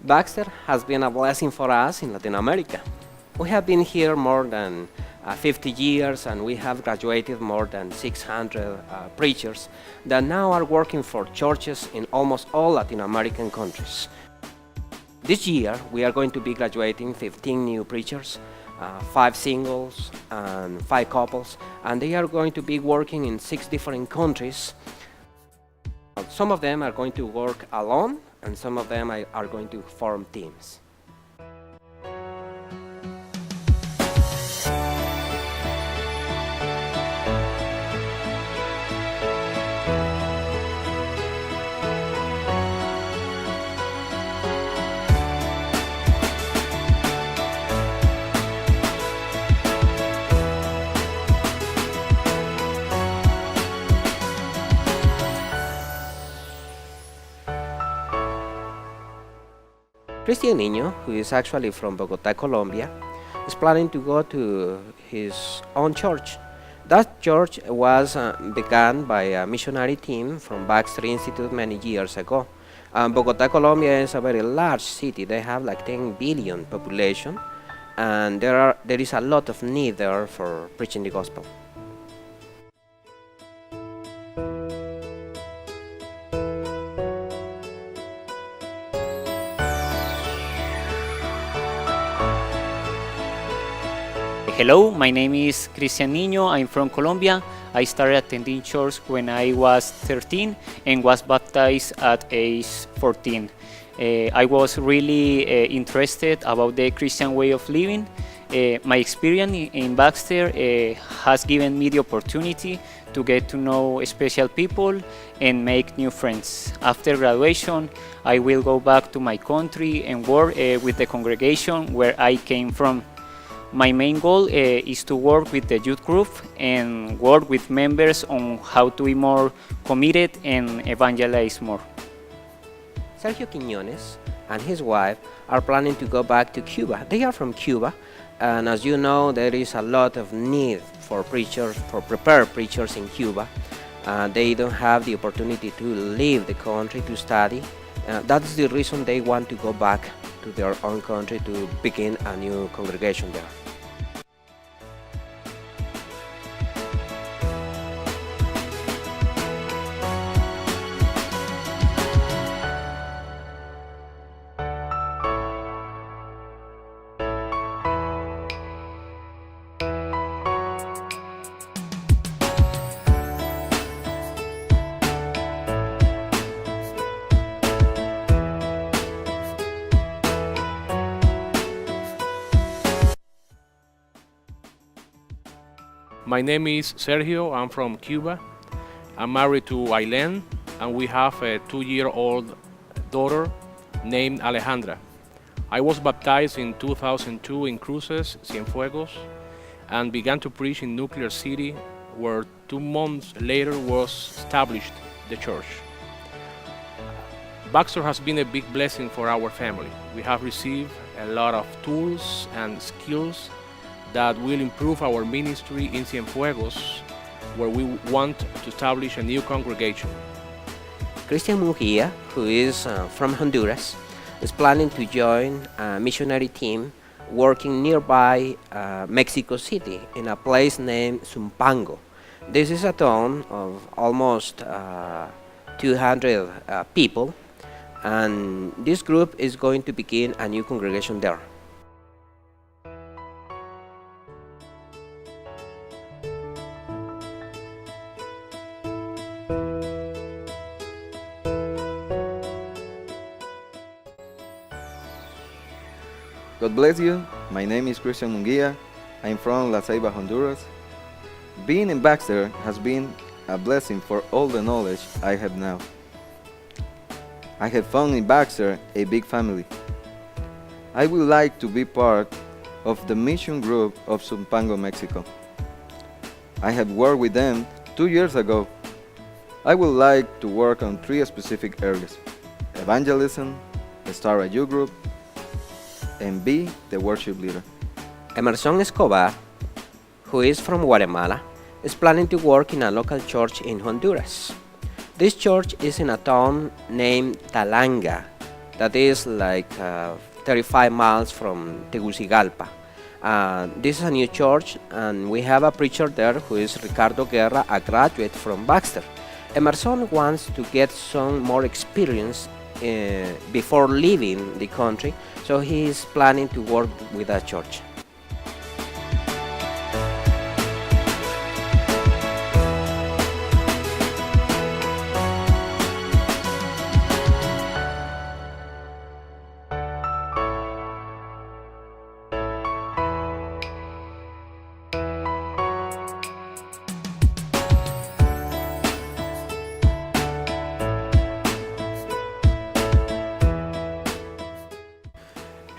Baxter has been a blessing for us in Latin America. We have been here more than 50 years and we have graduated more than 600 preachers that now are working for churches in almost all Latin American countries. This year we are going to be graduating 15 new preachers, 5 singles and 5 couples, and they are going to be working in 6 different countries. Some of them are going to work alone and some of them are going to form teams. Cristian Niño, who is actually from Bogotá, Colombia, is planning to go to his own church. That church was begun by a missionary team from Baxter Institute many years ago. Bogotá, Colombia is a very large city. They have like 10 billion population, and there is a lot of need there for preaching the gospel. Hello, my name is Cristian Niño. I'm from Colombia. I started attending church when I was 13 and was baptized at age 14. I was really interested about the Christian way of living. My experience in Baxter has given me the opportunity to get to know special people and make new friends. After graduation, I will go back to my country and work with the congregation where I came from. My main goal is to work with the youth group and work with members on how to be more committed and evangelize more. Sergio Quiñones and his wife are planning to go back to Cuba. They are from Cuba, and as you know, there is a lot of need for preachers, for prepared preachers in Cuba. They don't have the opportunity to leave the country to study. That's the reason they want to go back to their own country to begin a new congregation there. My name is Sergio. I'm from Cuba. I'm married to Aileen, and we have a 2-year-old daughter named Alejandra. I was baptized in 2002 in Cruces, Cienfuegos, and began to preach in Nuclear City, where 2 months later was established the church. Baxter has been a big blessing for our family. We have received a lot of tools and skills that will improve our ministry in Cienfuegos, where we want to establish a new congregation. Cristian Mujia, who is from Honduras, is planning to join a missionary team working nearby Mexico City in a place named Zumpango. This is a town of almost 200 people, and this group is going to begin a new congregation there. God bless you. My name is Cristian Munguia. I'm from La Ceiba, Honduras. Being in Baxter has been a blessing for all the knowledge I have now. I have found in Baxter a big family. I would like to be part of the mission group of Zumpango, Mexico. I have worked with them 2 years ago. I would like to work on 3 specific areas: evangelism, start a youth group, and be the worship leader. Emerson Escobar, who is from Guatemala, is planning to work in a local church in Honduras. This church is in a town named Talanga. that is like 35 miles from Tegucigalpa. This is a new church, and we have a preacher there who is Ricardo Guerra, a graduate from Baxter. Emerson wants to get some more experience before leaving the country, so he is planning to work with a church.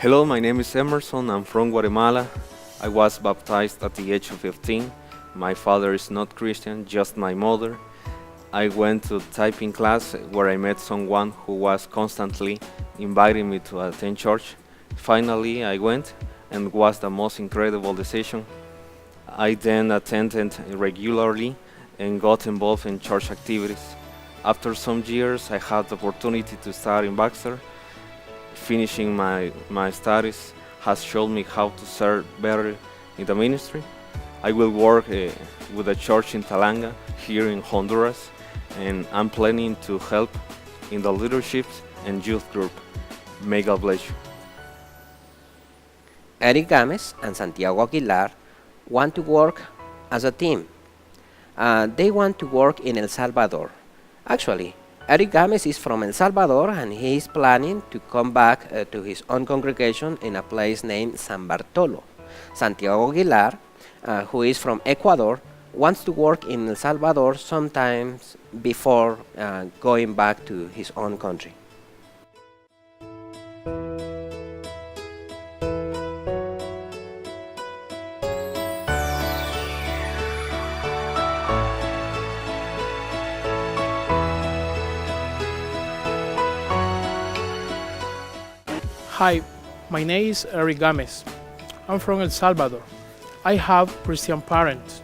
Hello, my name is Emerson. I'm from Guatemala. I was baptized at the age of 15. My father is not Christian, just my mother. I went to typing class where I met someone who was constantly inviting me to attend church. Finally, I went, and it was the most incredible decision. I then attended regularly and got involved in church activities. After some years, I had the opportunity to study in Baxter. Finishing my studies has shown me how to serve better in the ministry. I will work with a church in Talanga here in Honduras, and I'm planning to help in the leadership and youth group. May God bless you. Eric Games and Santiago Aguilar want to work as a team. They want to work in El Salvador. Actually, Eric Games is from El Salvador, and he is planning to come back to his own congregation in a place named San Bartolo. Santiago Aguilar, who is from Ecuador, wants to work in El Salvador sometimes before going back to his own country. Hi, my name is Eric Games. I'm from El Salvador. I have Christian parents.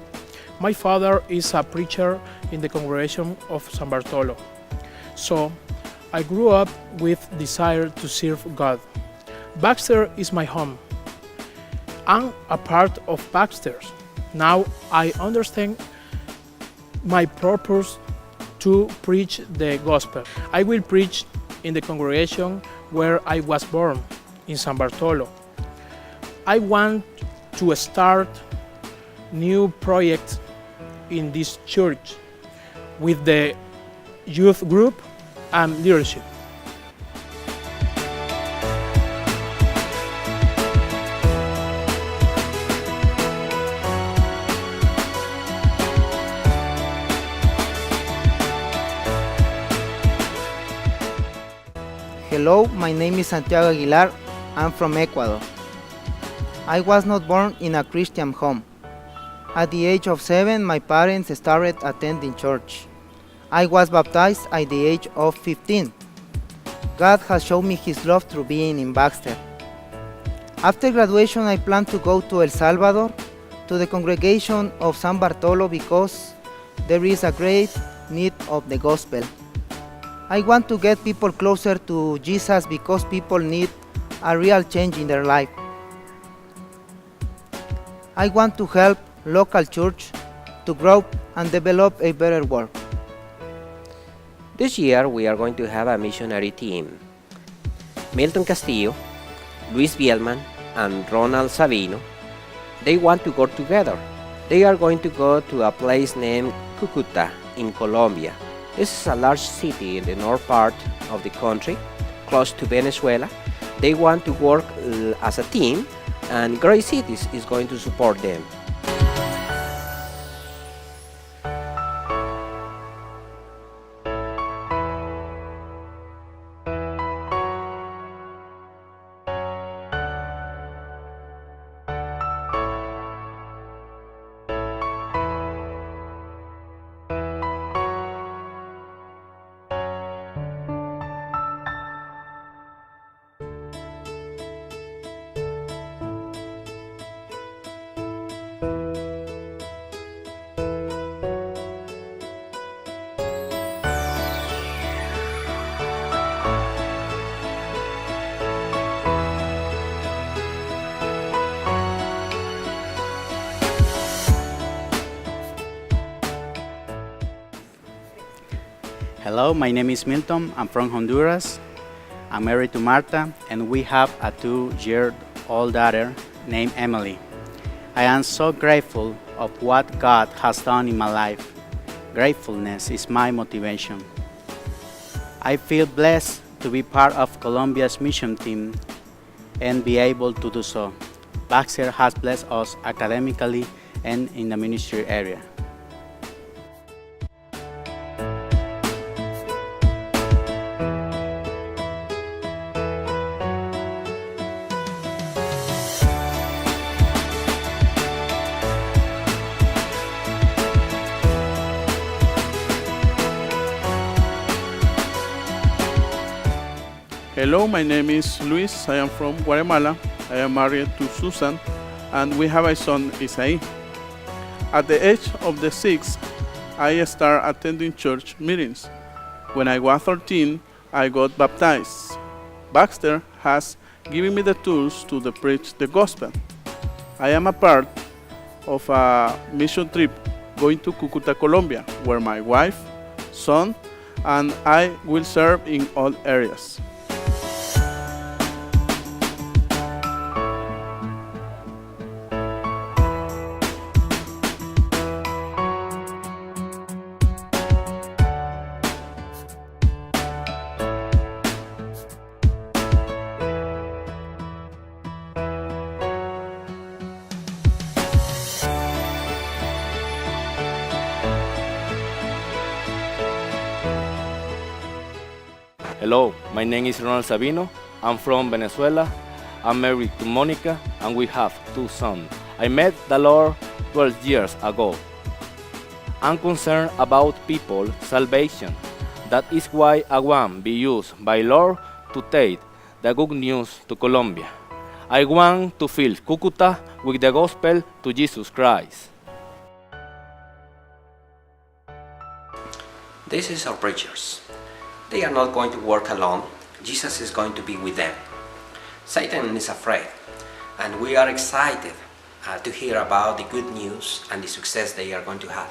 My father is a preacher in the congregation of San Bartolo. So I grew up with desire to serve God. Baxter is my home. I'm a part of Baxter. Now I understand my purpose to preach the gospel. I will preach in the congregation where I was born, in San Bartolo. I want to start new projects in this church with the youth group and leadership. Hello, my name is Santiago Aguilar. I'm from Ecuador. I was not born in a Christian home. At the age of 7, my parents started attending church. I was baptized at the age of 15. God has shown me His love through being in Baxter. After graduation, I plan to go to El Salvador, to the congregation of San Bartolo, because there is a great need of the gospel. I want to get people closer to Jesus because people need a real change in their life. I want to help local church to grow and develop a better world. This year we are going to have a missionary team. Milton Castillo, Luis Bielman, and Ronald Sabino, they want to go together. They are going to go to a place named Cucuta in Colombia. This is a large city in the north part of the country, close to Venezuela. They want to work as a team, and Great Cities is going to support them. Hello, my name is Milton. I'm from Honduras. I'm married to Marta, and we have a 2-year-old daughter named Emily. I am so grateful of what God has done in my life. Gratefulness is my motivation. I feel blessed to be part of Colombia's mission team and be able to do so. Baxter has blessed us academically and in the ministry area. Hello, my name is Luis. I am from Guatemala. I am married to Susan, and we have a son, Isai. At the age of the 6, I started attending church meetings. When I was 13, I got baptized. Baxter has given me the tools to preach the gospel. I am a part of a mission trip going to Cúcuta, Colombia, where my wife, son, and I will serve in all areas. Hello, my name is Ronald Sabino. I'm from Venezuela. I'm married to Monica and we have 2 sons. I met the Lord 12 years ago. I'm concerned about people's salvation. That is why I want to be used by Lord to take the good news to Colombia. I want to fill Cúcuta with the gospel to Jesus Christ. This is our preachers. They are not going to work alone. Jesus is going to be with them. Satan is afraid, and we are excited to hear about the good news and the success they are going to have.